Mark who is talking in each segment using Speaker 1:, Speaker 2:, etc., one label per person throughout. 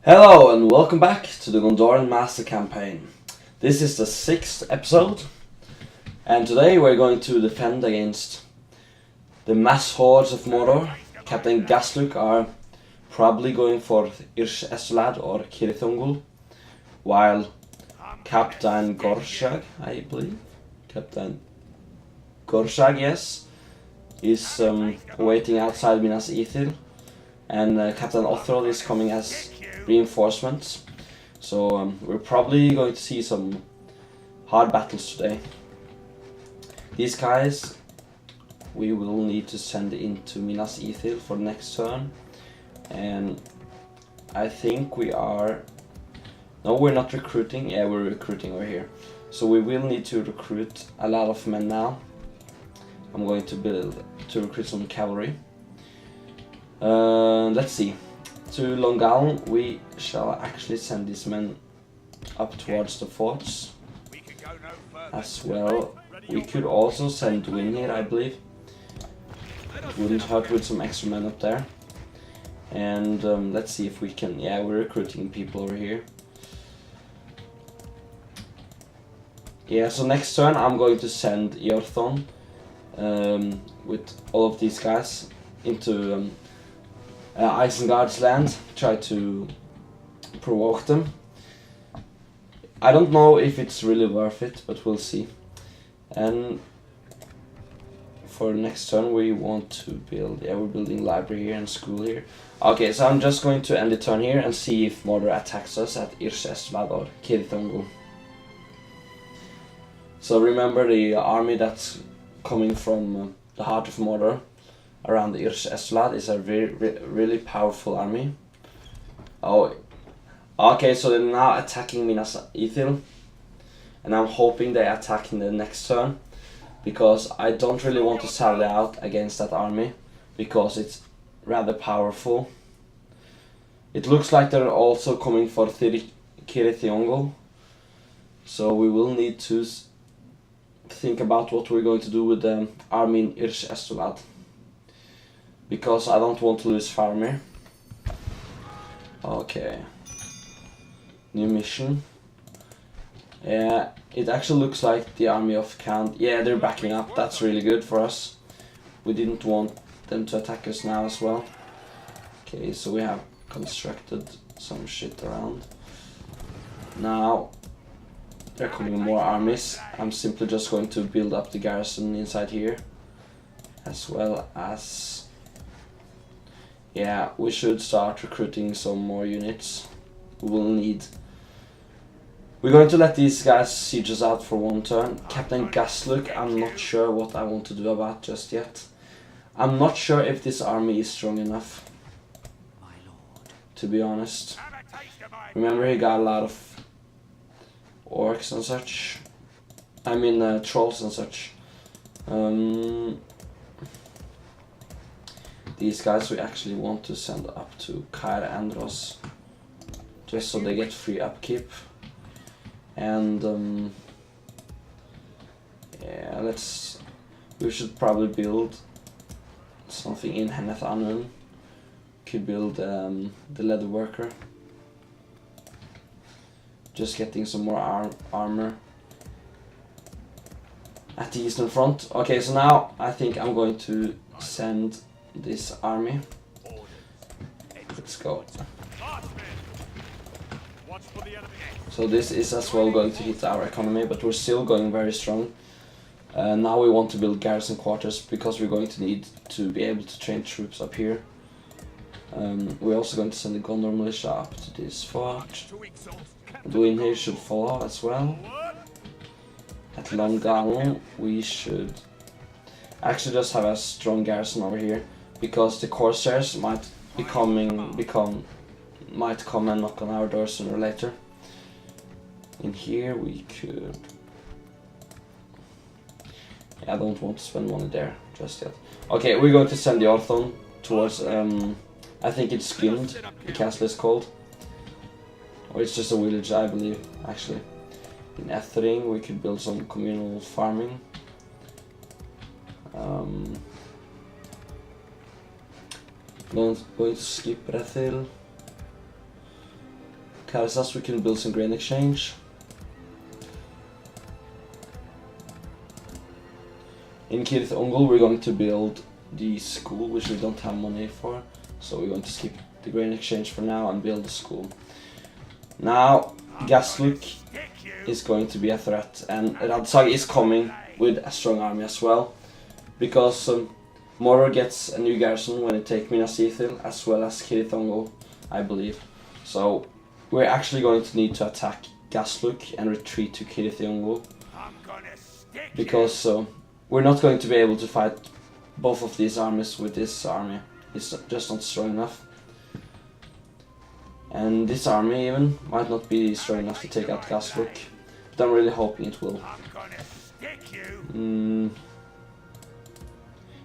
Speaker 1: Hello and welcome back to the Gondorian Master Campaign. This is the 6th episode, and today we're going to defend against the mass hordes of Mordor. Captain Gasluk are probably going for Irsh Eslad or Kirithungul, while Captain Gorshag, I believe, Captain Gorshag, yes, is waiting outside Minas Ithil, and Captain Ithil is coming as reinforcements. So we're probably going to see some hard battles today. These guys we will need to send into Minas Ithil for the next turn, and I think we are... No, we're not recruiting. Yeah, we're recruiting over here. So we will need to recruit a lot of men now. I'm going to recruit some cavalry. Let's see. To Longaln, we shall actually send these men up towards the forts as well. We could also send Win here, I believe. It wouldn't hurt with some extra men up there. And let's see if we can... Yeah, we're recruiting people over here. Yeah, so next turn I'm going to send Eorthon with all of these guys into Isengard's land, try to provoke them. I don't know if it's really worth it, but we'll see. And for next turn we want to build... Yeah, we're building library here and school here. Okay, so I'm just going to end the turn here and see if Mordor attacks us at Irsh Eslad or Kirithungul. So remember, the army that's coming from the heart of Mordor around the Irsh Eslad is a really powerful army. Oh, okay, so they're now attacking Minas Ithil, and I'm hoping they attack in the next turn, because I don't really want to sally out against that army, because it's rather powerful. It looks like they're also coming for Kirithungul, so we will need to think about what we're going to do with the army in Irsh Eslad, because I don't want to lose Farmir. Okay. New mission. Yeah, it actually looks like the army of Count... Yeah, they're backing up. That's really good for us. We didn't want them to attack us now as well. Okay, so we have constructed some shit around. Now, there are coming more armies. I'm simply just going to build up the garrison inside here, as well as... Yeah, we should start recruiting some more units. We will need... We're going to let these guys siege us out for one turn. Captain Gasluk, I'm not sure what I want to do about just yet. I'm not sure if this army is strong enough, to be honest. Remember, he got a lot of orcs and such. I mean, trolls and such. These guys we actually want to send up to Kair Andros, just so they get free upkeep. And yeah, we should probably build something in Henneth Anun. Could build the leather worker. Just getting some more armor at the eastern front. Okay, so now I think I'm going to send this army. Let's go. So this is as well going to hit our economy, but we're still going very strong. Now we want to build garrison quarters, because we're going to need to be able to train troops up here. We're also going to send the Gondor militia up to this fort. Duin here should follow as well. At Longaln we should actually just have a strong garrison over here, because the Corsairs might come and knock on our door sooner or later. In here we could... Yeah, I don't want to spend money there just yet. Okay, we're going to send the Orthon towards... I think it's Skimmed, the castle is called. Or it's just a village, I believe, actually. In Ethering we could build some communal farming. Going to skip Ithil. Naras, we can build some grain exchange. In Ithil we're going to build the school, which we don't have money for, so we're going to skip the grain exchange for now and build the school. Now Gasluk is going to be a threat, and Radzag is coming with a strong army as well, because Mordor gets a new garrison when they take Minas Ithil, as well as Ithil, I believe. So we're actually going to need to attack Gasluk and retreat to Ithil, because we're not going to be able to fight both of these armies with this army. It's just not strong enough. And this army even might not be strong enough to take out Gasluk, but I'm really hoping it will.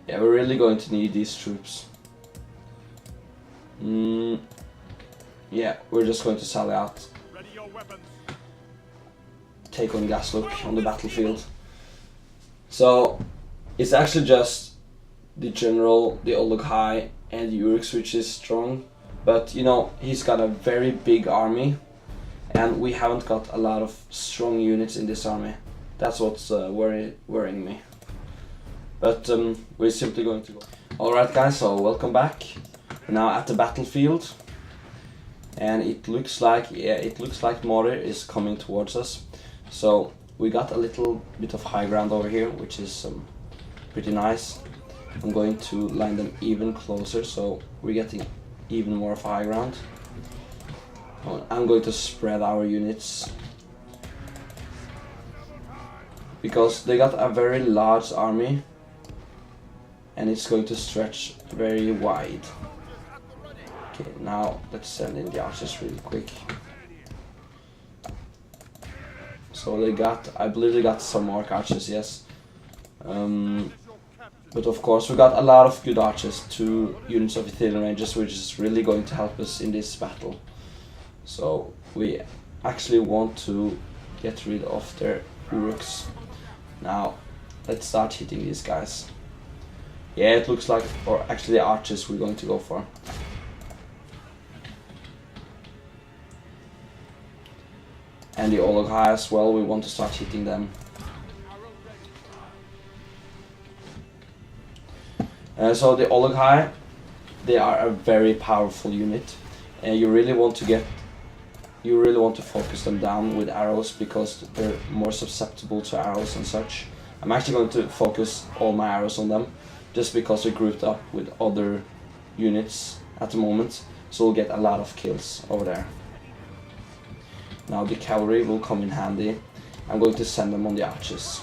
Speaker 1: Yeah, we're really going to need these troops. Yeah, we're just going to sally out. Take on Gasluk on the battlefield. So it's actually just the general, the Olog-hai, and the Uruks which is strong. But you know, he's got a very big army, and we haven't got a lot of strong units in this army. That's what's worrying me. But we're simply going to go. Alright guys, so welcome back. We're now at the battlefield. And it looks like, Mordor is coming towards us. So we got a little bit of high ground over here, which is pretty nice. I'm going to line them even closer, so we're getting even more of high ground. I'm going to spread our units, because they got a very large army and it's going to stretch very wide. Okay, now let's send in the archers really quick. So they got, I believe they got some orc archers, yes. But of course we got a lot of good archers, 2 units of Ithil Rangers, which is really going to help us in this battle. So we actually want to get rid of their Uruks. Now let's start hitting these guys. Yeah, it looks like, or actually the archers we're going to go for. And the Olog-hai as well, we want to start hitting them. So the Olog-hai, they are a very powerful unit, and you really want to focus them down with arrows, because they're more susceptible to arrows and such. I'm actually going to focus all my arrows on them, just because they're grouped up with other units at the moment, so we'll get a lot of kills over there. Now the cavalry will come in handy. I'm going to send them on the archers.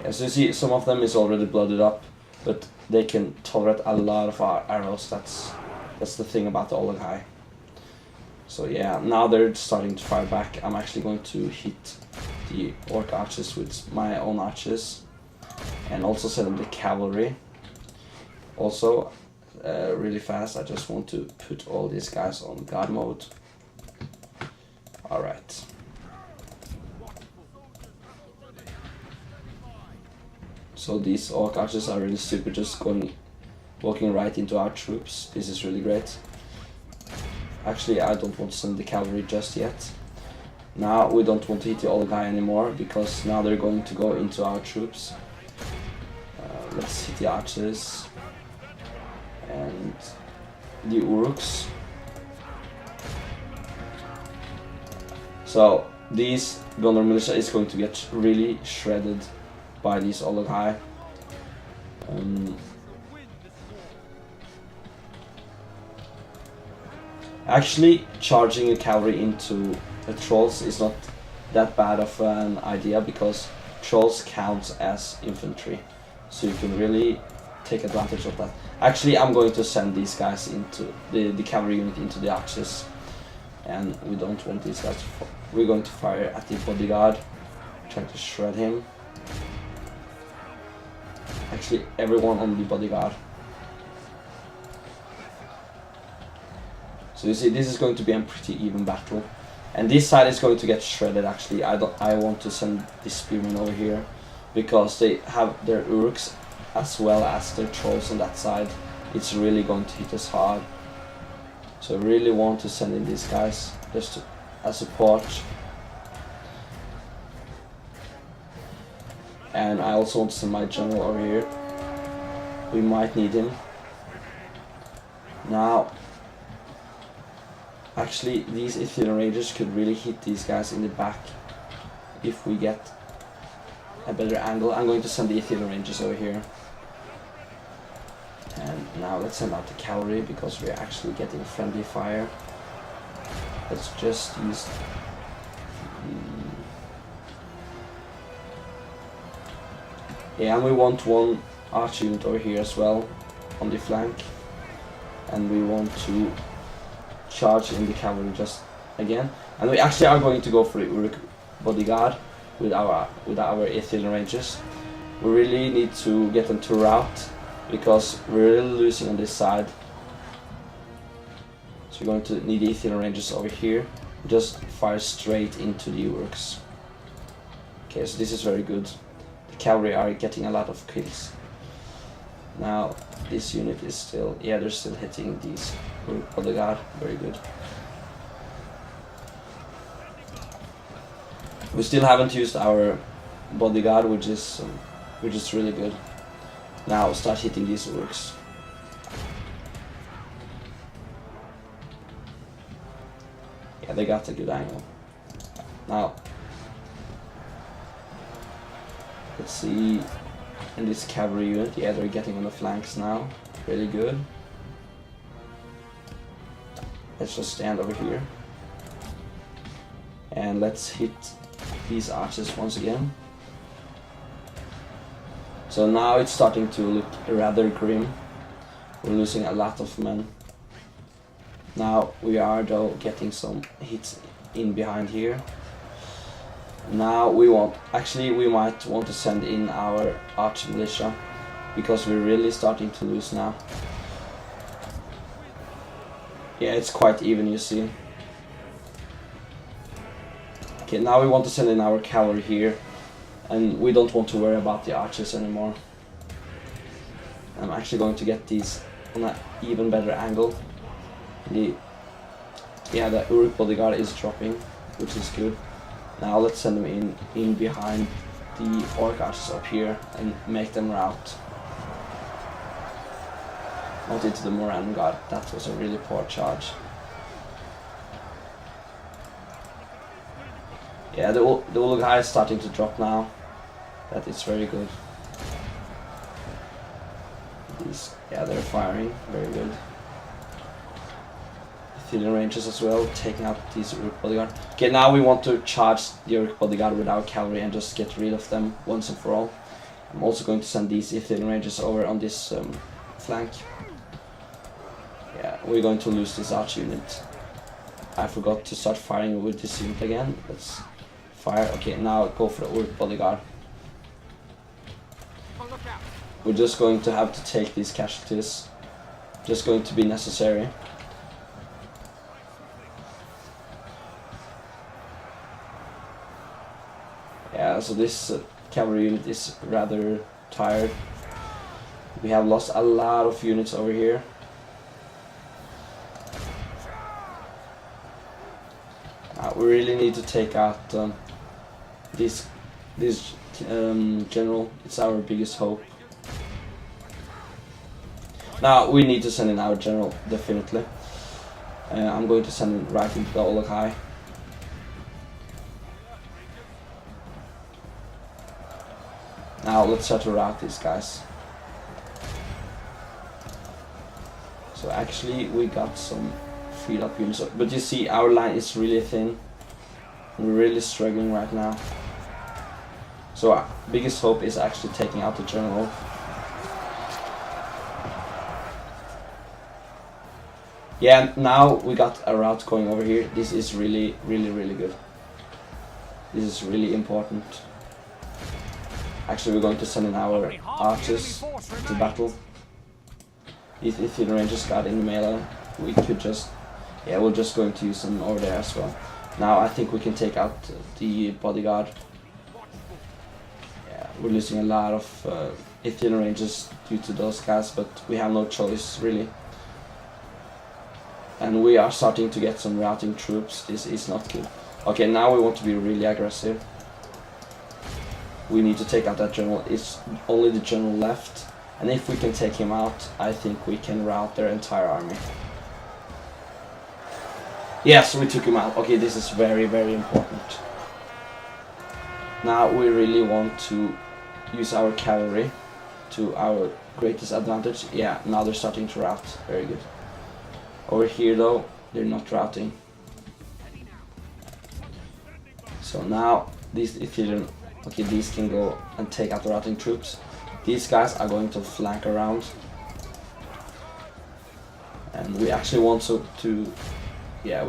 Speaker 1: As you see, some of them is already blooded up, but they can tolerate a lot of our arrows. That's the thing about the Olog-hai. So yeah, now they're starting to fire back. I'm actually going to hit the orc archers with my own archers, and also send them the cavalry. Also, really fast, I just want to put all these guys on guard mode. Alright. So these orc archers are really super, just walking right into our troops. This is really great. Actually, I don't want to send the cavalry just yet. Now we don't want to hit the Olog-hai anymore, because now they're going to go into our troops. Let's hit the archers and the Uruks. So these Gondor militia is going to get really shredded by these Olog-hai. Actually, charging a cavalry into the trolls is not that bad of an idea, because trolls count as infantry, so you can really take advantage of that. Actually, I'm going to send these guys into the cavalry unit into the archers, and we don't want these guys to we're going to fire at the bodyguard, trying to shred him. Actually, everyone on the bodyguard. So you see, this is going to be a pretty even battle, and this side is going to get shredded. Actually, I want to send the spearmen over here, because they have their Uruks as well as their trolls on that side, it's really going to hit us hard. So I really want to send in these guys just as support. And I also want to send my general over here. We might need him. Now, actually these Ithil Rangers could really hit these guys in the back if we get a better angle. I'm going to send the Ithil Rangers over here. And now let's send out the cavalry because we're actually getting friendly fire. Let's just use yeah, and we want one archer unit over here as well on the flank, and we want to charge in the cavalry just again, and we actually are going to go for the Uruk bodyguard with our Ithil Rangers. We really need to get them to rout because we're really losing on this side. So we're going to need the Ithil Rangers over here. Just fire straight into the Uruks. Okay, so this is very good. The cavalry are getting a lot of kills. Now this unit is still, yeah, they're still hitting these Uruk bodyguard. Very good. We still haven't used our bodyguard, which is really good. Now start hitting these Uruks. Yeah, they got a good angle. Now let's see in this cavalry unit. Yeah, they're getting on the flanks now. Really good. Let's just stand over here and let's hit these archers once again. So now it's starting to look rather grim. We're losing a lot of men. Now we are though getting some hits in behind here. Now we might want to send in our arch militia because we're really starting to lose now. Yeah, it's quite even, you see. Okay, now we want to send in our cavalry here, and we don't want to worry about the archers anymore. I'm actually going to get these on an even better angle. The Uruk bodyguard is dropping, which is good. Now let's send them in behind the orc archers up here and make them rout. Not into the Moran guard. That was a really poor charge. Yeah, the Olog-hai is starting to drop now. That is very good. They're firing. Very good. Ithil Rangers as well, taking out these Uruk bodyguard. Okay, now we want to charge the Uruk bodyguard with our cavalry and just get rid of them once and for all. I'm also going to send these Ithil Rangers over on this flank. Yeah, we're going to lose this archer unit. I forgot to start firing with this unit again. Let's fire. Okay, now go for the Uruk bodyguard. We're just going to have to take these casualties. Just going to be necessary. Yeah, so this cavalry unit is rather tired. We have lost a lot of units over here. We really need to take out this general. It's our biggest hope. Now we need to send in our general, definitely. I'm going to send him right into the Olog-hai. Now let's try to rout these guys. So actually we got some freed up units, but you see our line is really thin. We're really struggling right now. So our biggest hope is actually taking out the general. Yeah, now we got a route going over here. This is really good. This is really important. Actually, we're going to send in our archers to battle. If the Rangers got in the melee, we could just, yeah, we're just going to use them over there as well. Now I think we can take out the bodyguard. Yeah, we're losing a lot of Ithil ranges due to those guys, but we have no choice really. And we are starting to get some routing troops. This is not good. Okay, now we want to be really aggressive. We need to take out that general. It's only the general left, and if we can take him out, I think we can rout their entire army. Yes, we took him out. Okay, this is very, very important. Now we really want to use our cavalry to our greatest advantage. Yeah, now they're starting to rout. Very good. Over here though, they're not routing. So now these Ithilian, okay, these can go and take out the routing troops. These guys are going to flank around. And we actually want to yeah,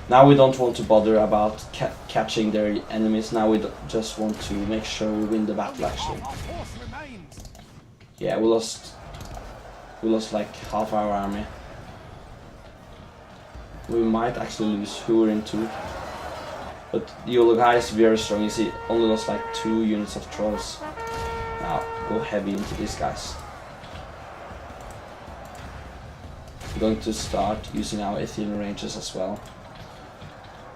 Speaker 1: now we don't want to bother about catching their enemies. Now we just want to make sure we win the battle actually. Yeah, we lost like half our army. We might actually lose Hurin too. But the Olog-hai is very strong. You see, only lost like 2 units of trolls. Now go heavy into these guys. We're going to start using our Ithil ranges as well.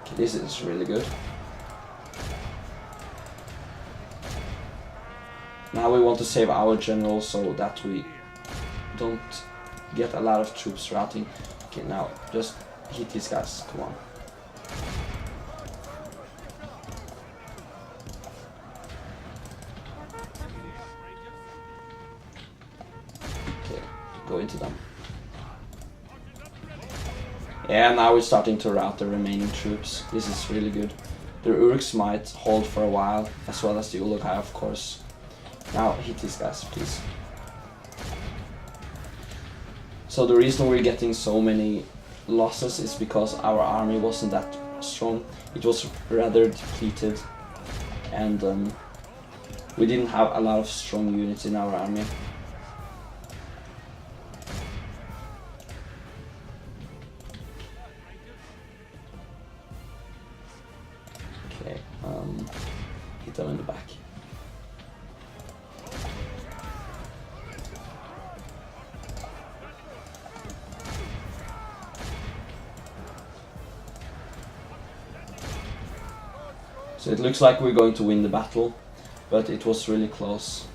Speaker 1: Okay, this is really good. Now we want to save our general so that we don't get a lot of troops routing. Okay, now just hit these guys, come on. Okay, go into them. Yeah, now we're starting to rout the remaining troops. This is really good. The Urks might hold for a while, as well as the Olog-hai, of course. Now hit these guys, please. So the reason we're getting so many losses is because our army wasn't that strong. It was rather depleted, and we didn't have a lot of strong units in our army. Okay, hit them in the back. So it looks like we're going to win the battle, but it was really close.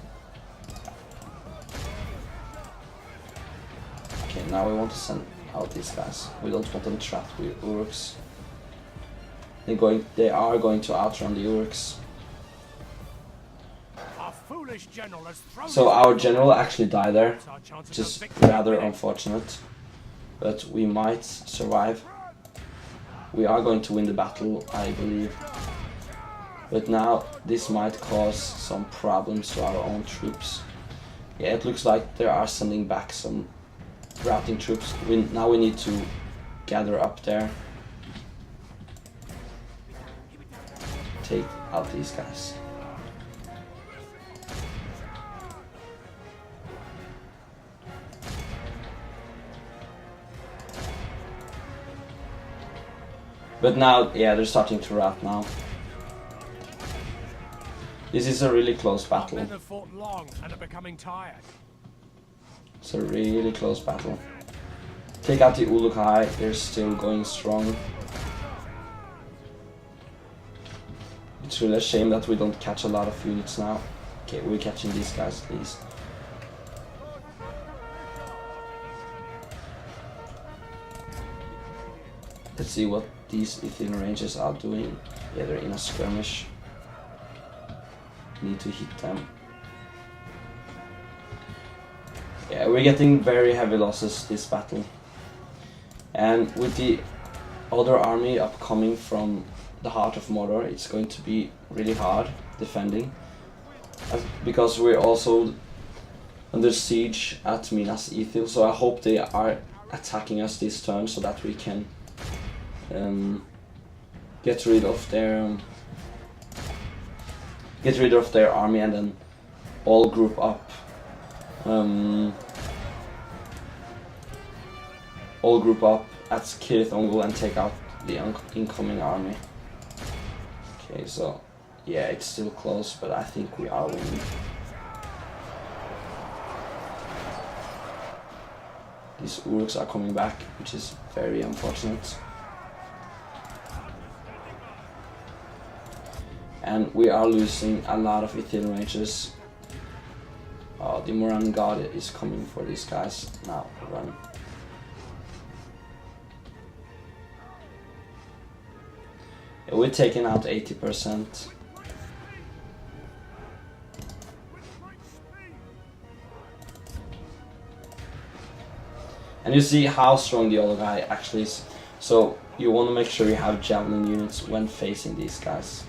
Speaker 1: Okay, now we want to send out these guys. We don't want them trapped with Urks. They are going to outrun the Urks. So our general actually died there, which is rather unfortunate, but we might survive. We are going to win the battle, I believe. But now this might cause some problems to our own troops. Yeah, it looks like they are sending back some routing troops. Now we need to gather up there. Take out these guys. But now, yeah, they're starting to rout now. This is a really close battle. It's a really close battle. Take out the Olog-hai, they're still going strong. It's really a shame that we don't catch a lot of units now. Okay, we're catching these guys at least. Let's see what these Ithil ranges are doing. Yeah, they're in a skirmish. Need to hit them. Yeah, we're getting very heavy losses this battle. And with the other army upcoming from the heart of Mordor, it's going to be really hard defending. Because we're also under siege at Minas Ithil, so I hope they are attacking us this turn so that we can get rid of their army and then all group up. All group up at Cirith Ungol and take out the incoming army. Okay, so yeah, it's still close, but I think we are winning. These Uruks are coming back, which is very unfortunate. And we are losing a lot of Ithil ranges. Oh, the Moran God is coming for these guys. Now, run. Yeah, we're taking out 80%. And you see how strong the Olog-hai actually is. So you want to make sure you have javelin units when facing these guys.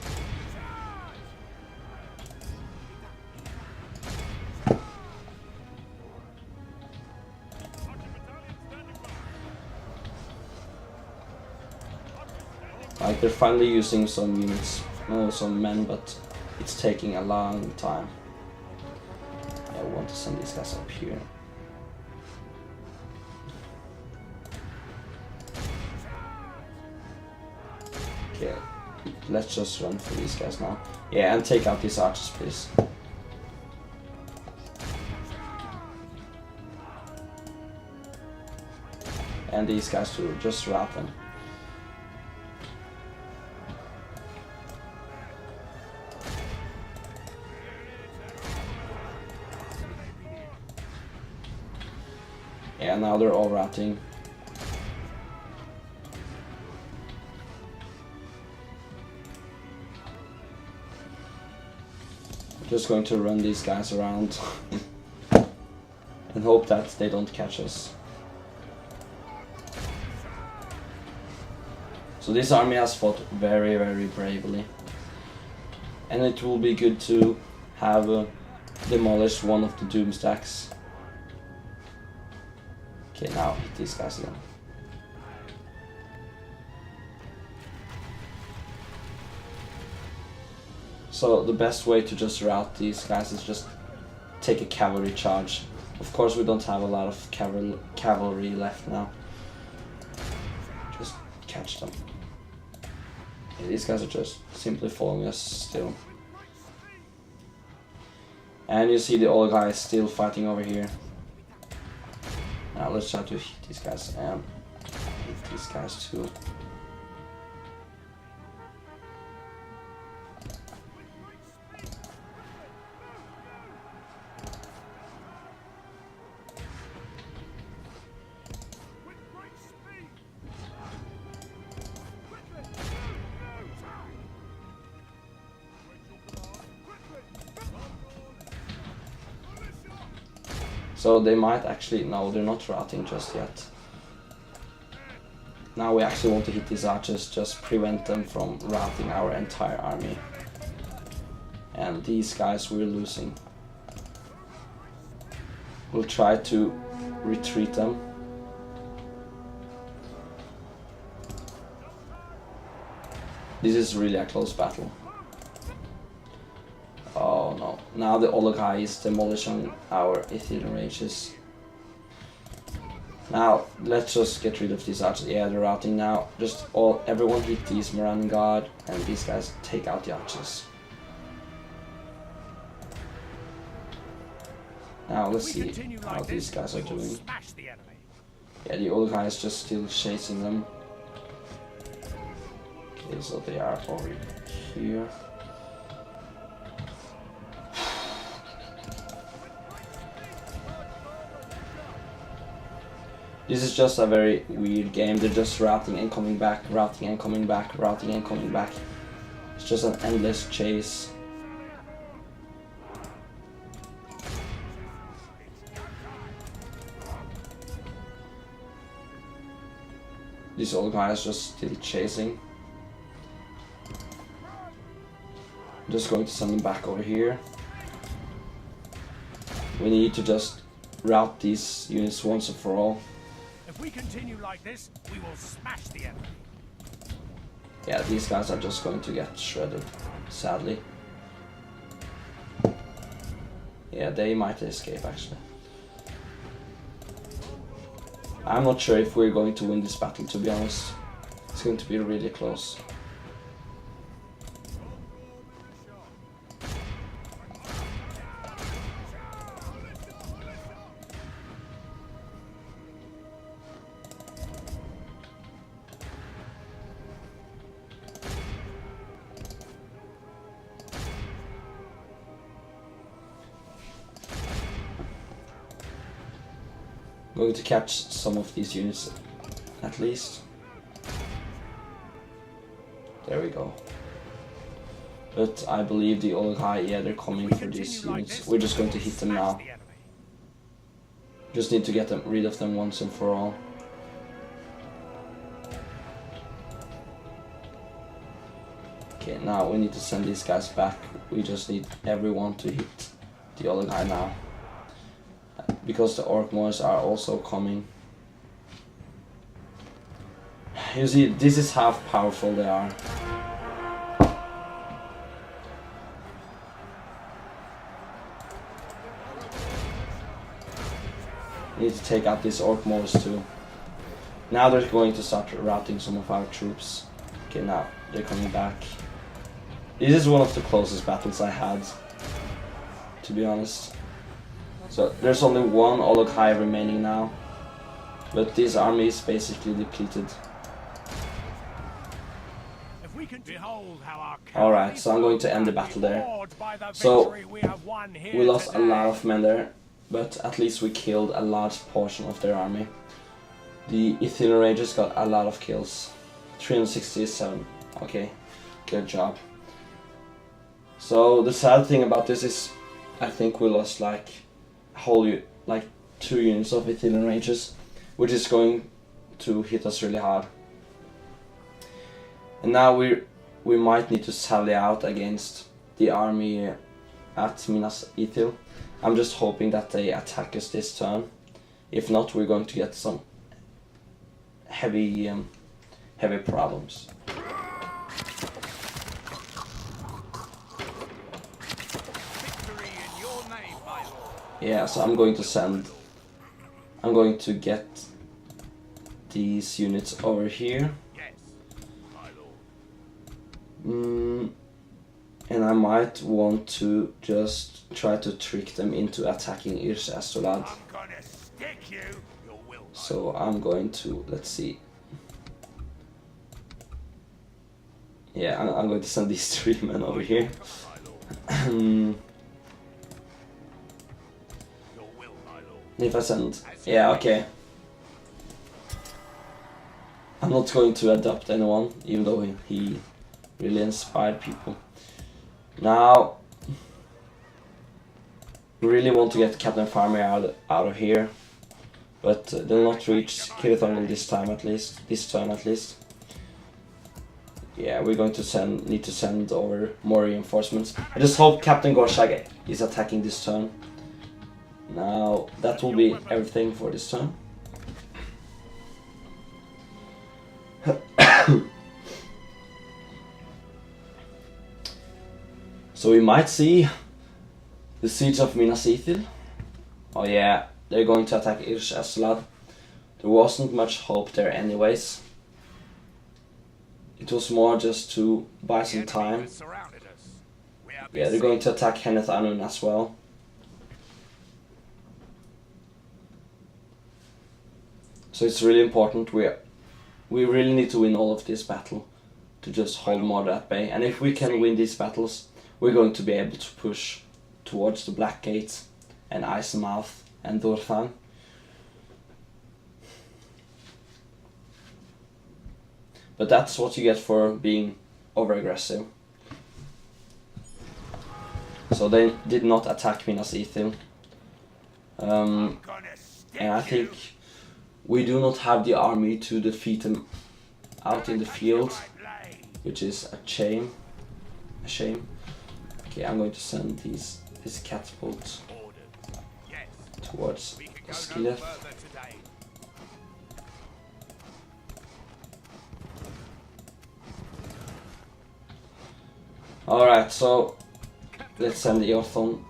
Speaker 1: Like, they're finally using some units, some men, but it's taking a long time. I want to send these guys up here. Okay, let's just run for these guys now. Yeah, and take out these archers, please. And these guys too, just rout them. Yeah, now they're all routing. Just going to run these guys around and hope that they don't catch us. So this army has fought very, very bravely, and it will be good to have demolished one of the doom stacks. Okay, now hit these guys again. So the best way to just rout these guys is just take a cavalry charge. Of course we don't have a lot of cavalry left now. Just catch them. Yeah, these guys are just simply following us still. And you see the Olog-hai is still fighting over here. Now let's try to hit these guys and hit these guys too. So they might actually, no, they're not routing just yet. Now we actually want to hit these archers, just prevent them from routing our entire army. And these guys we're losing. We'll try to retreat them. This is really a close battle. Oh no, now the Olog-hai is demolishing our Ithil ranges. Now, let's just get rid of these archers. Yeah, they're routing now. Just everyone hit these Moran Guard, and these guys take out the archers. Now, let's see how these guys are doing. Yeah, the Olog-hai is just still chasing them. Okay, so they are over here. This is just a very weird game. They're just routing and coming back, routing and coming back, routing and coming back. It's just an endless chase. This old guy is just still chasing. I'm just going to send them back over here. We need to just rout these units once and for all.
Speaker 2: If we continue like this, we will smash the enemy.
Speaker 1: Yeah, these guys are just going to get shredded, sadly. Yeah, they might escape actually. I'm not sure if we're going to win this battle, to be honest. It's going to be really close. Going to catch some of these units at least. There we go. But I believe the Olog-hai, yeah, they're coming for these units. We're just going to hit them now. Just need to get rid of them once and for all. Okay, now we need to send these guys back. We just need everyone to hit the Olog-hai now. Because the Orc-moors are also coming. You see, this is how powerful they are. We need to take out these Orc-moors too. Now they're going to start routing some of our troops. Okay, now they're coming back. This is one of the closest battles I had, to be honest. So there's only one Olog-hai remaining now, but this army is basically depleted. Alright, so I'm going to end the battle there. So we lost a lot of men there, but at least we killed a large portion of their army. The Ithil Rangers got a lot of kills. 367. Okay, good job. So the sad thing about this is, I think we lost like whole 2 units of Ithil Rangers, which is going to hit us really hard. And now we might need to sally out against the army at Minas Ithil. I'm just hoping that they attack us this turn. If not, we're going to get some heavy problems. Yeah, so I'm going to get these units over here. And I might want to just try to trick them into attacking Irsh-Astolad. So I'm going to, let's see. Yeah, I'm going to send these 3 men over here. If I send, yeah, okay. I'm not going to adopt anyone, even though he really inspired people. Now, we really want to get Captain Farmer out of here, but they'll not reach Kirithongal this turn at least. Yeah, we're going to need to send over more reinforcements. I just hope Captain Gorshag is attacking this turn. Now, that will be everything for this turn. So we might see the siege of Minas Ithil. Oh yeah, they're going to attack Irsh-Astolad. There wasn't much hope there anyways. It was more just to buy some time. Yeah, they're going to attack Heneth Anun as well. So it's really important. We really need to win all of this battle to just hold Mordor at bay. And if we can win these battles, we're going to be able to push towards the Black Gate and Icenmouth and Dorthan. But that's what you get for being over-aggressive. So they did not attack Minas Ithil. And I think we do not have the army to defeat them out in the field, which is a shame. Okay, I'm going to send this catapult towards the Skileth. Alright, so let's send the Eothon.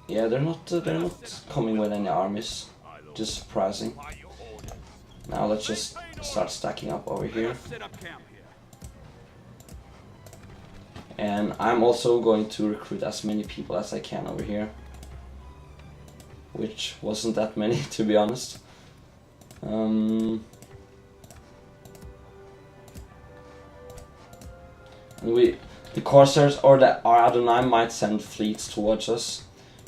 Speaker 1: Yeah, they're not coming with any armies. Just surprising. Now let's just start stacking up over here. And I'm also going to recruit as many people as I can over here. Which wasn't that many, to be honest. And the Corsairs or our Adonai might send fleets towards us.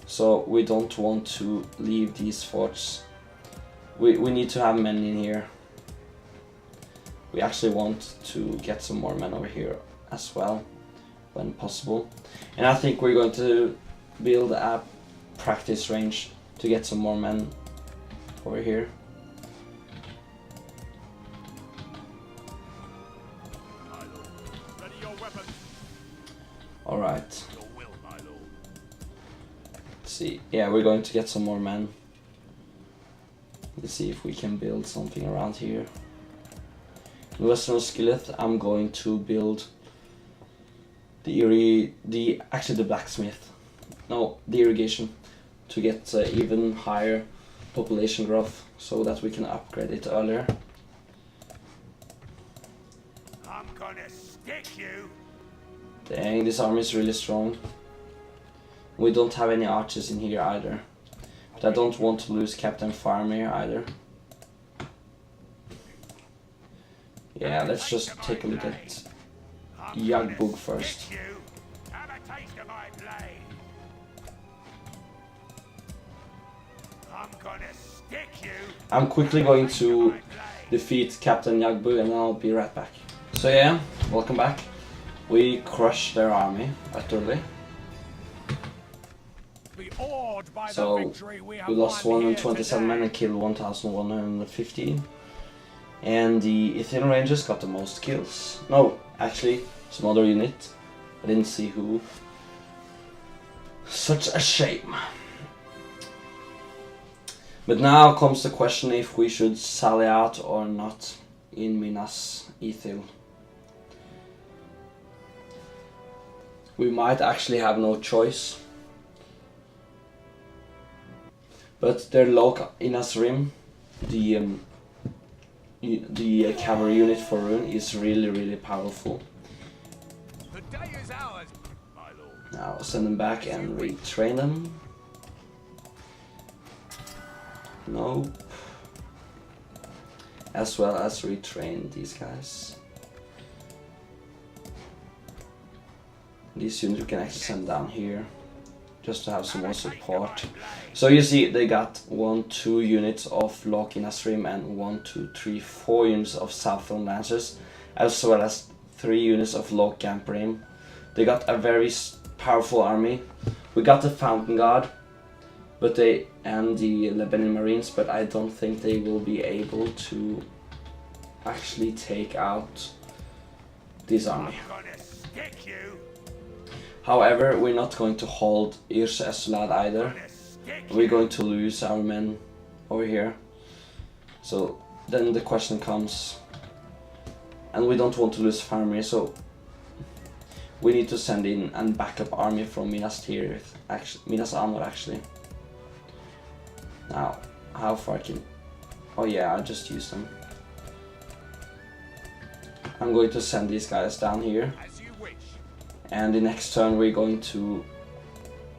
Speaker 1: So we don't want to leave these forts we need to have men in here. We actually want to get some more men over here as well, when possible. And I think we're going to build a practice range to get some more men over here. Alright. Let's see. Yeah, we're going to get some more men. Let's see if we can build something around here. In Western Skillet, I'm going to build the blacksmith. No, the irrigation, to get even higher population growth, so that we can upgrade it earlier.
Speaker 2: I'm gonna stick you.
Speaker 1: Dang, this army is really strong. We don't have any archers in here either. But I don't want to lose Captain Farm here either. Yeah, let's just take a look at Yagbug first. I'm quickly going to defeat Captain Yagbug and I'll be right back. So yeah, welcome back. We crushed their army utterly. So we lost 127 men and killed 1,115. And the Ithil Rangers got the most kills. No, actually, some other unit. I didn't see who. Such a shame. But now comes the question if we should sally out or not in Minas Ithil. We might actually have no choice. But their local Inas Rim, the cavalry unit for Rune, is really powerful.
Speaker 2: The day is ours, my lord.
Speaker 1: Now send them back and retrain them. Nope. As well as retrain these guys. These units we can actually send down here, just to have some more support. So you see, they got 1-2 units of Loch Inasrim and 4 units of Southern Lancers, as well as 3 units of Loch Gamprim. They got a very powerful army. We got the Fountain Guard, but and the Lebanon Marines, but I don't think they will be able to actually take out this army. However, we're not going to hold Irse Estolad either. We're going to lose our men over here. So then the question comes, and we don't want to lose Farmir, so we need to send in a backup army from Minas Tirith, Minas Anor actually. Now, how far can... Oh yeah, I just used them. I'm going to send these guys down here. And the next turn we're going to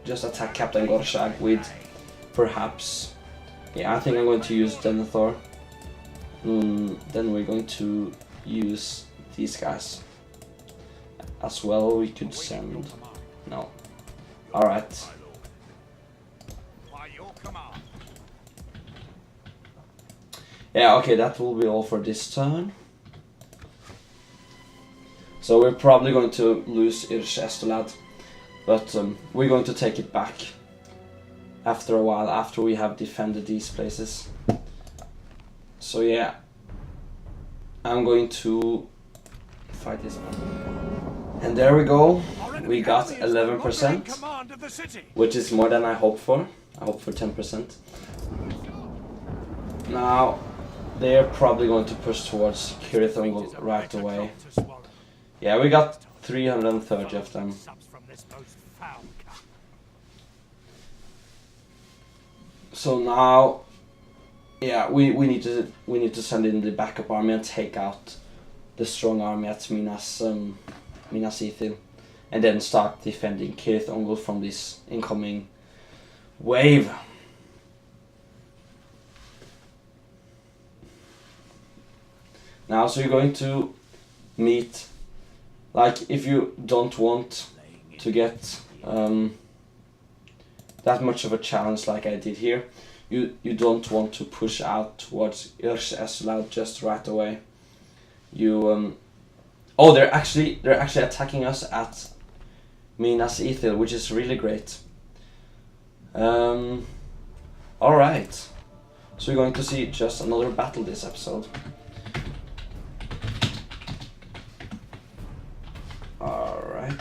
Speaker 1: just attack Captain Gorshag with perhaps... Yeah, I think I'm going to use Denethor. Then we're going to use these guys. As well, we could send... No. Alright. Yeah, okay, that will be all for this turn. So we're probably going to lose Irse Estolad, but we're going to take it back after a while, after we have defended these places. So yeah, I'm going to fight this one. And there we go, we got 11%, which is more than I hoped for. I hoped for 10%. Now, they're probably going to push towards Kirithungul right away. Yeah, we got 330 of them. So now, yeah, we need to send in the backup army and take out the strong army at Minas Ithil, and then start defending Kirithungul from this incoming wave. Now, so you're going to meet. Like, if you don't want to get that much of a challenge like I did here, you don't want to push out towards Esloud just right away. You oh, they're actually attacking us at Minas Ithil, which is really great. All right, so we're going to see just another battle this episode. All right.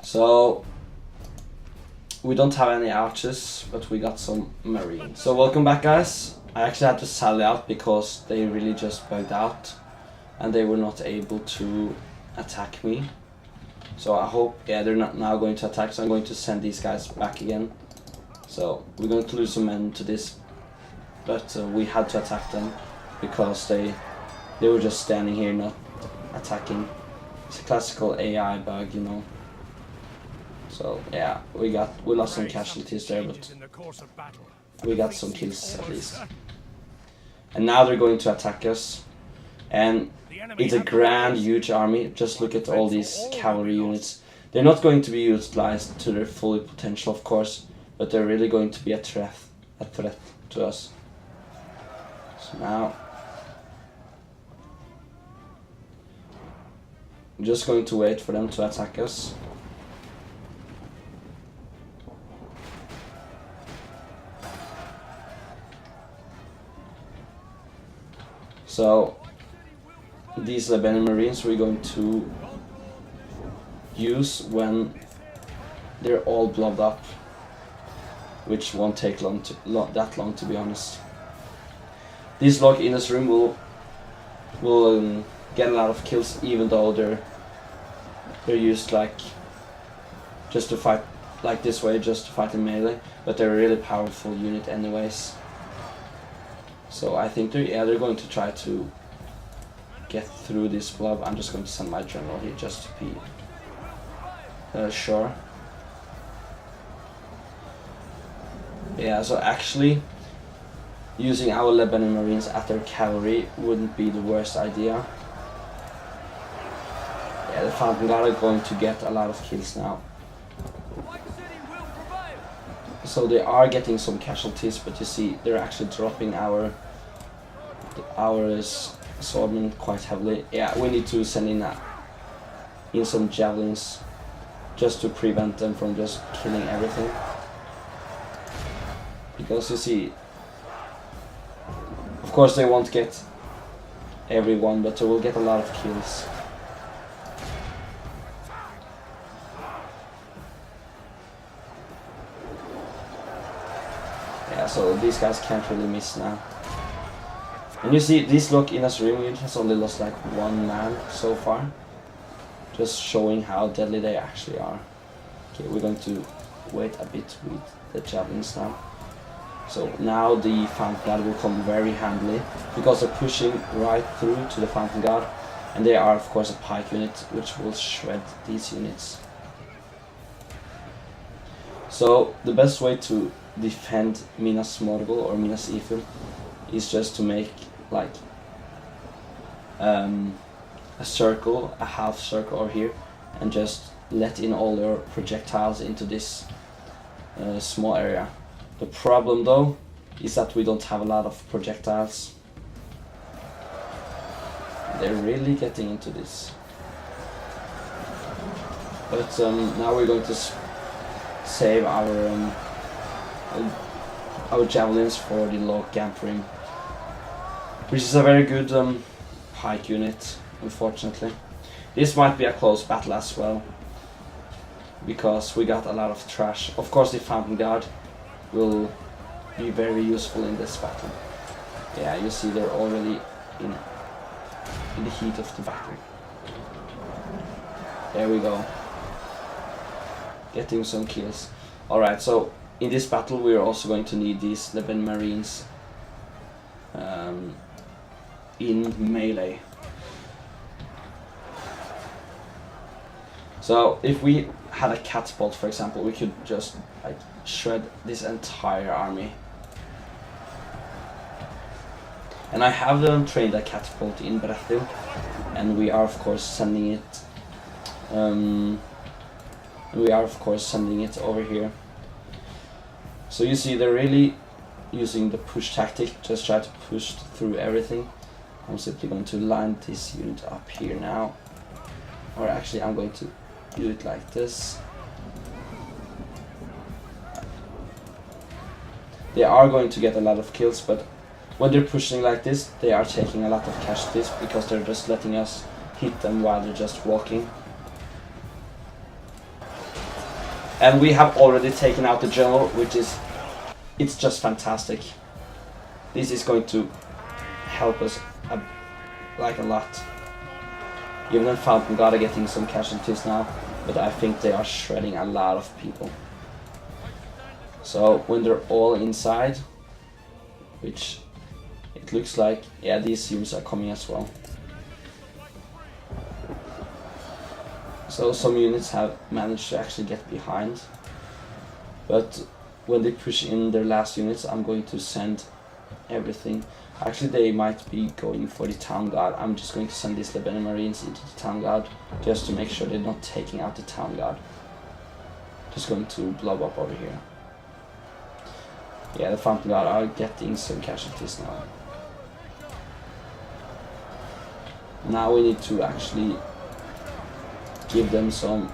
Speaker 1: So we don't have any archers, but we got some marines. So welcome back, guys. I actually had to sally out because they really just bugged out and they were not able to attack me. So I hope, yeah, they're not now going to attack, so I'm going to send these guys back again. So we're going to lose some men to this, but we had to attack them because they were just standing here not attacking. It's a classical AI bug, you know. So yeah, we lost some casualties there, but we got some kills at least. And now they're going to attack us, and it's a grand, huge army. Just look at all these cavalry units. They're not going to be utilized to their full potential, of course, but they're really going to be a threat to us. So now I'm just going to wait for them to attack us. So these Lebanon Marines we're going to use when they're all blobbed up, which won't take that long to be honest. These log in this room will get a lot of kills, even though they're used like just to fight like this way, just to fight in melee, but they're a really powerful unit anyways. So I think they're going to try to get through this blob. I'm just going to send my general here just to be sure. Yeah, so actually using our Lebanon Marines at their cavalry wouldn't be the worst idea. Yeah, the Fountain Guard are going to get a lot of kills now. So they are getting some casualties, but you see they're actually dropping our swordmen quite heavily. Yeah, we need to send in some javelins just to prevent them from just killing everything. Because you see, of course they won't get everyone, but they will get a lot of kills. Yeah, so these guys can't really miss now. And you see, this look in Assyrian unit has only lost like one man so far. Just showing how deadly they actually are. Okay, we're going to wait a bit with the javelins now. So now the Fountain Guard will come very handily, because they're pushing right through to the Fountain Guard. And they are of course a pike unit, which will shred these units. So the best way to defend Minas Mordor or Minas Ithil is just to make like a circle, a half circle over here, and just let in all your projectiles into this small area. The problem though is that we don't have a lot of projectiles. They're really getting into this. But now we're going to save our javelins for the low gampering, which is a very good pike unit, unfortunately. This might be a close battle as well, because we got a lot of trash. Of course the Fountain Guard will be very useful in this battle. Yeah, you see they're already in the heat of the battle. There we go. Getting some kills. Alright, so in this battle we are also going to need these Lebanon Marines in melee. So if we had a catapult, for example, we could just like shred this entire army. And I have trained a catapult in Ithil, and we are of course sending it over here. So you see they're really using the push tactic, just try to push through everything. I'm simply going to line this unit up here now. Or actually I'm going to do it like this. They are going to get a lot of kills, but when they're pushing like this, they are taking a lot of casualties because they're just letting us hit them while they're just walking. And we have already taken out the general, which is, it's just fantastic. This is going to help us like a lot. Even though Fountain God are getting some casualties now, but I think they are shredding a lot of people. So when they're all inside, which it looks like, yeah, these units are coming as well. So some units have managed to actually get behind, but when they push in their last units, I'm going to send everything. Actually, they might be going for the town guard. I'm just going to send these Lebanon Marines into the town guard just to make sure they're not taking out the town guard. Just going to blow up over here. Yeah, the Fountain Guard are getting some casualties now. Now we need to actually give them some.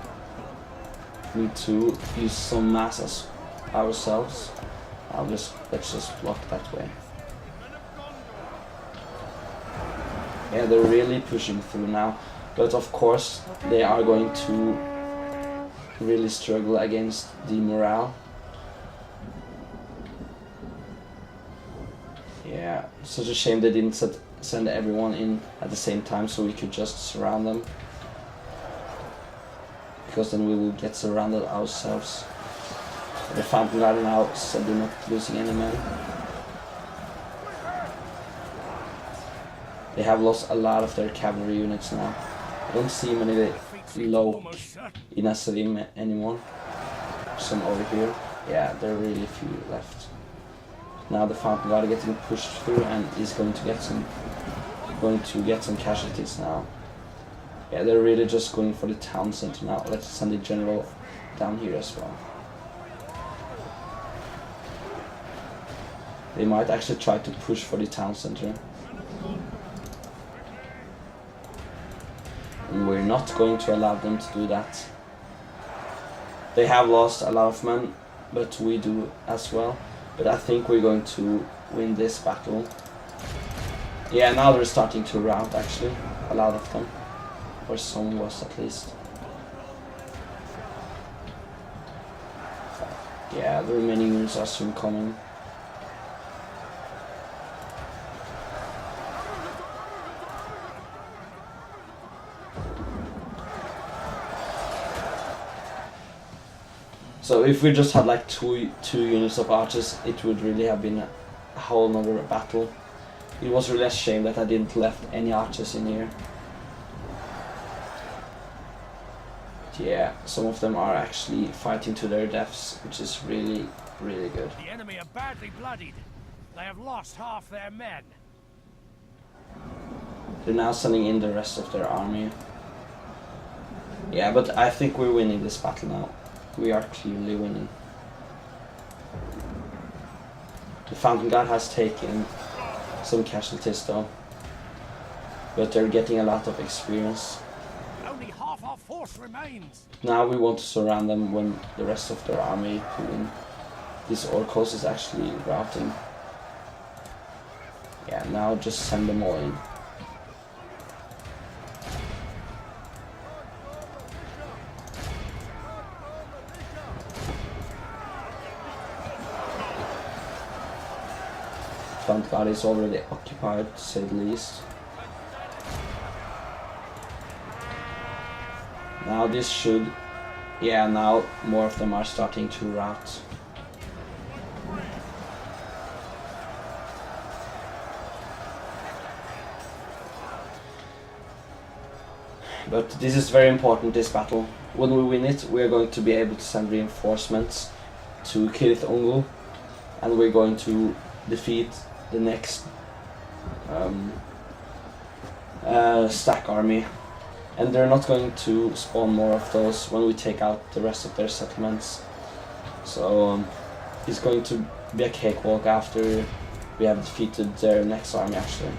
Speaker 1: We need to use some masses ourselves. Let's just block that way. Yeah, they're really pushing through now, but of course they are going to really struggle against the morale. Yeah, such a shame they didn't send everyone in at the same time so we could just surround them. Because then we will get surrounded ourselves. The Fountain Guard now said they're not losing any men. They have lost a lot of their cavalry units now. I don't see many low in Asalim anymore. Some over here. Yeah, there are really few left. Now the Fountain Guard are getting pushed through and is going to get some casualties now. Yeah, they're really just going for the town center now. Let's send the general down here as well. They might actually try to push for the town center. And we're not going to allow them to do that. They have lost a lot of men, but we do as well. But I think we're going to win this battle. Yeah, now they're starting to rout actually, a lot of them. Or some was at least. Yeah, the remaining units are soon coming. So if we just had like two units of archers, it would really have been a whole nother battle. It was really a shame that I didn't left any archers in here. Yeah, some of them are actually fighting to their deaths, which is really, really good.
Speaker 2: The enemy are badly bloodied. They have lost half their men.
Speaker 1: They're now sending in the rest of their army. Yeah, but I think we're winning this battle now. We are clearly winning. The Fountain Guard has taken some casualties though, but they're getting a lot of experience.
Speaker 2: Only half our force remains.
Speaker 1: Now we want to surround them when the rest of their army pull in. This Orcos is actually routing. Yeah, now just send them all in. Fountain Guard is already occupied, to say the least. Now this should... Yeah, now more of them are starting to rout. But this is very important, this battle. When we win it, we are going to be able to send reinforcements to Kirith Ungol, and we're going to defeat the next stack army. And they're not going to spawn more of those when we take out the rest of their settlements. So is going to be a cakewalk after we have defeated their next army actually.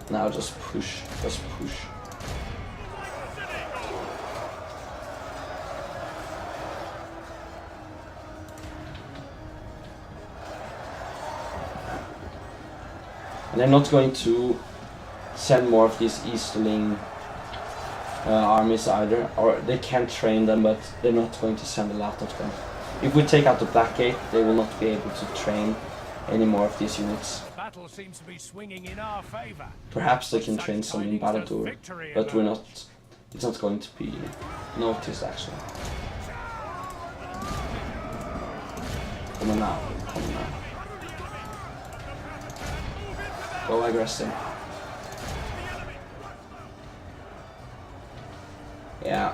Speaker 1: Now just push, just push. And I'm not going to send more of these Easterling armies either, or they can train them, but they're not going to send a lot of them. If we take out the Black Gate, they will not be able to train any more of these units.
Speaker 2: The battle seems to be swinging in our favor.
Speaker 1: Perhaps they can train some in Baladur, but we're not. It's not going to be noticed actually. Come on now, come on now. Go aggressive. Yeah.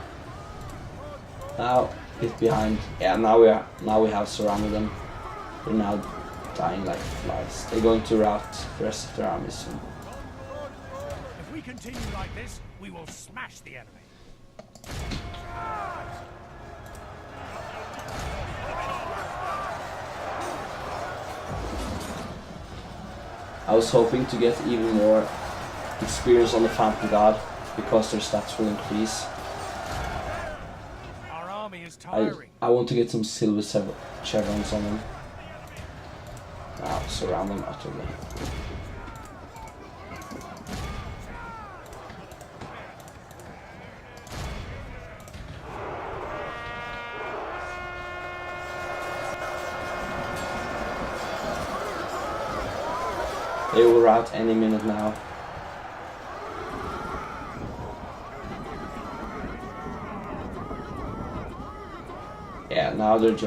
Speaker 1: Now get behind. Yeah. Now we have surrounded them. They're now dying like flies. They're going to rout the rest of their army soon.
Speaker 2: If we continue like this, we will smash the enemy.
Speaker 1: I was hoping to get even more experience on the Phantom Guard because their stats will increase.
Speaker 2: Our army is tiring.
Speaker 1: I want to get some silver chevrons on them. Now surround them utterly. They will rout any minute now. Yeah, now they're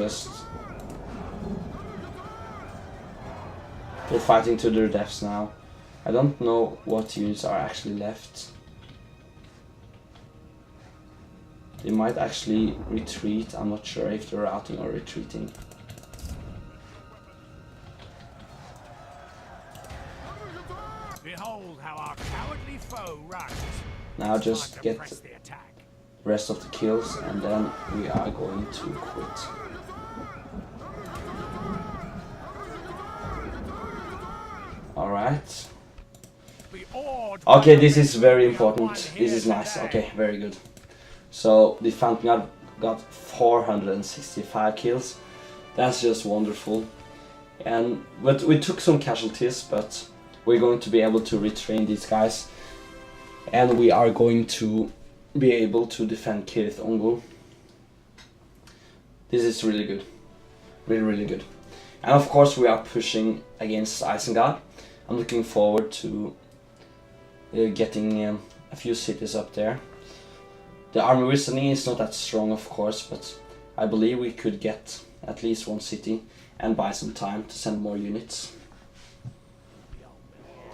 Speaker 1: fighting to their deaths now. I don't know what units are actually left. They might actually retreat. I'm not sure if they're routing or retreating.
Speaker 2: Behold how our cowardly foe runs.
Speaker 1: Now
Speaker 2: It's
Speaker 1: just
Speaker 2: time to
Speaker 1: get
Speaker 2: press the attack.
Speaker 1: the rest of the kills and then we are going to quit. Alright.
Speaker 2: Be awed
Speaker 1: Okay,
Speaker 2: by
Speaker 1: this
Speaker 2: the
Speaker 1: is very
Speaker 2: victory we have
Speaker 1: important.
Speaker 2: won
Speaker 1: This
Speaker 2: here
Speaker 1: is nice.
Speaker 2: today.
Speaker 1: Okay, very good. So the Phantom Guard got 465 kills. That's just wonderful. But we took some casualties, but we're going to be able to retrain these guys. And we are going to be able to defend Kirith Ungol. This is really good. Really, really good. And of course we are pushing against Isengard. I'm looking forward to getting a few cities up there. The army wizarding is not that strong of course, but I believe we could get at least one city and buy some time to send more units.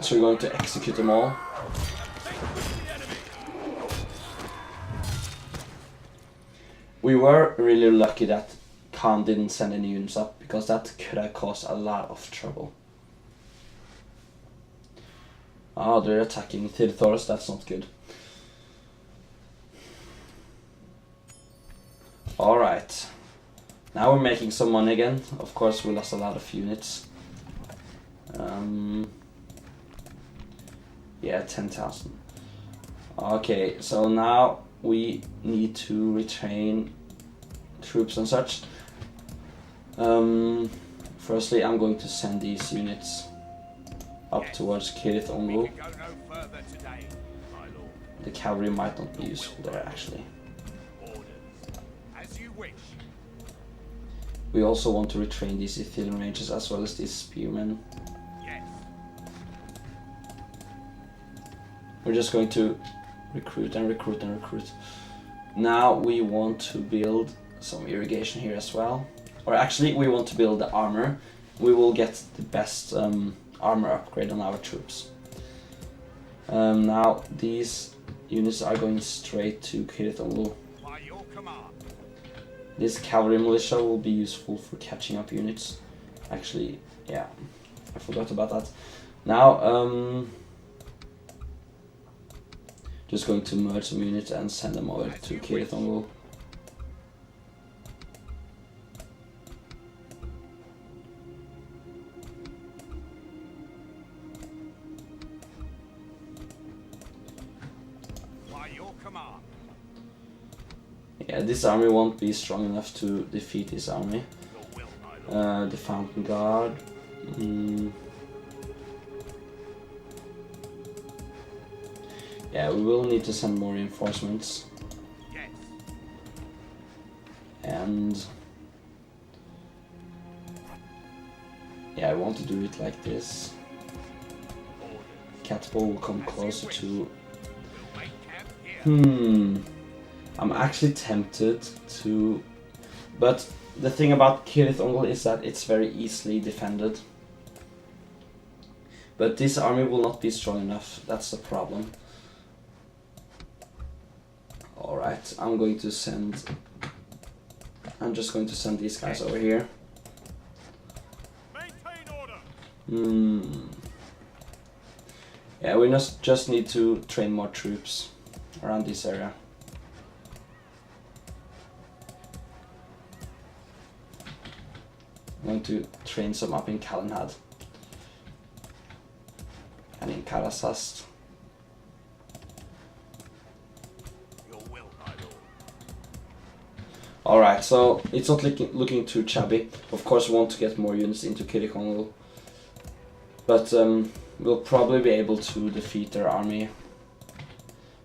Speaker 1: So we're going to execute them all. We were really lucky that Khan didn't send any units up, because that could have caused a lot of trouble. Oh, they're attacking Ithil, that's not good. Alright. Now we're making some money again. Of course we lost a lot of units. Yeah, 10,000. Okay, so now we need to retrain troops and such. Firstly, I'm going to send these units up towards Kirith Ungol.
Speaker 2: We can go no further today, my lord.
Speaker 1: The cavalry might not be useful there actually.
Speaker 2: Orders. As you wish.
Speaker 1: We also want to retrain these Ithil ranges as well as these spearmen.
Speaker 2: Yes.
Speaker 1: We're just going to recruit and recruit and recruit. Now we want to build some irrigation here as well. Or actually we want to build the armor. We will get the best armor upgrade on our troops. Now these units are going straight to Kirith Ungol.
Speaker 2: By your command.
Speaker 1: This cavalry militia will be useful for catching up units. Actually, yeah, I forgot about that. Now, just going to merge some units and send them over to Kirith Ungol.
Speaker 2: command.
Speaker 1: Yeah, this army won't be strong enough to defeat this army.
Speaker 2: Your will, my lord.
Speaker 1: The Fountain Guard. Yeah, we will need to send more reinforcements.
Speaker 2: Yes.
Speaker 1: And yeah, I want to do it like this.
Speaker 2: Orders.
Speaker 1: Catapult will come closer to.
Speaker 2: We'll make camp here.
Speaker 1: I'm actually tempted to, but the thing about Cirith Ungol is that it's very easily defended. But this army will not be strong enough, that's the problem. Alright, I'm just going to send these guys over here.
Speaker 2: Maintain order.
Speaker 1: Yeah, we just need to train more troops around this area. I'm going to train some up in Kalinhad and in Karasast.
Speaker 2: Your will, my lord.
Speaker 1: Alright, so it's not looking too shabby. Of course we want to get more units into Cirith Ungol, but we'll probably be able to defeat their army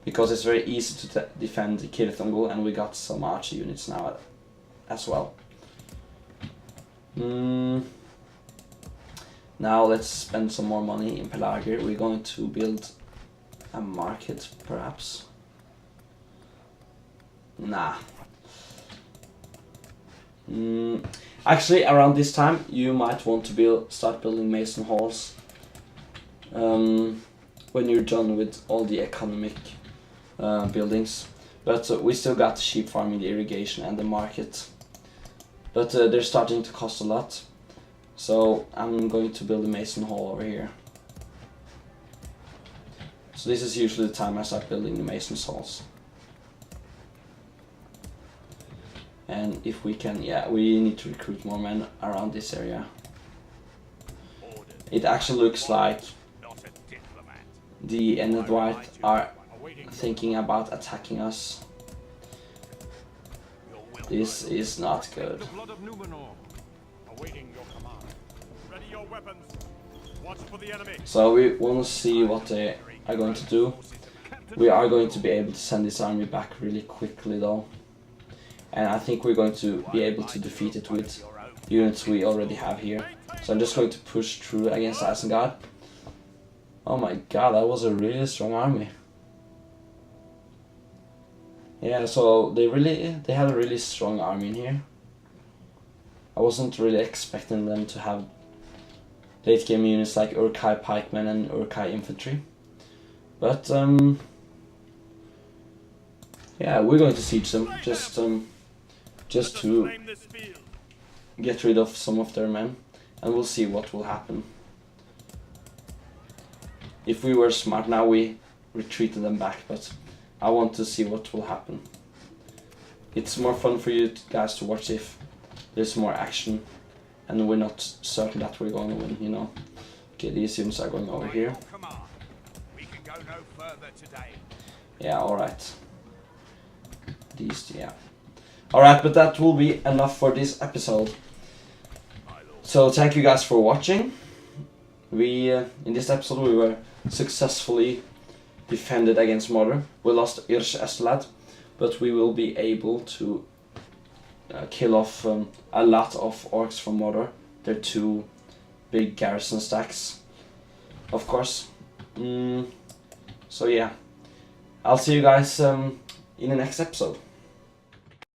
Speaker 1: because it's very easy to defend Cirith Ungol, and we got some archer units now as well. Now let's spend some more money in Pelager. We're going to build a market, perhaps. Nah. Actually, around this time, you might want to start building mason halls. When you're done with all the economic buildings. But we still got the sheep farming, the irrigation, and the market. But they're starting to cost a lot. So I'm going to build a mason hall over here. So this is usually the time I start building the mason halls. And if we can, yeah, we need to recruit more men around this area. It actually looks like the Enedwite are thinking about attacking us. This is not good.
Speaker 2: The blood of Numenor. Awaiting your command. Ready your weapons. Watch for the enemy.
Speaker 1: So we want to see what they are going to do. We are going to be able to send this army back really quickly though. And I think we're going to be able to defeat it with units we already have here. So I'm just going to push through against Isengard. Oh my god, that was a really strong army. Yeah, so they had a really strong army in here. I wasn't really expecting them to have late game units like Olog-hai pikemen and Olog-hai infantry. But yeah, we're going to siege them just to get rid of some of their men, and we'll see what will happen. If we were smart now, we retreated them back, but I want to see what will happen. It's more fun for you guys to watch if there's more action and we're not certain that we're going to win, you know. Okay, these units are going over here.
Speaker 2: We can go no further today.
Speaker 1: Yeah, alright. These, yeah. Alright, but that will be enough for this episode. So thank you guys for watching. In this episode we were successfully defended against Mordor. We lost Irsh Estelad, but we will be able to kill off a lot of orcs from Mordor. They're two big garrison stacks, of course. So yeah, I'll see you guys in the next episode.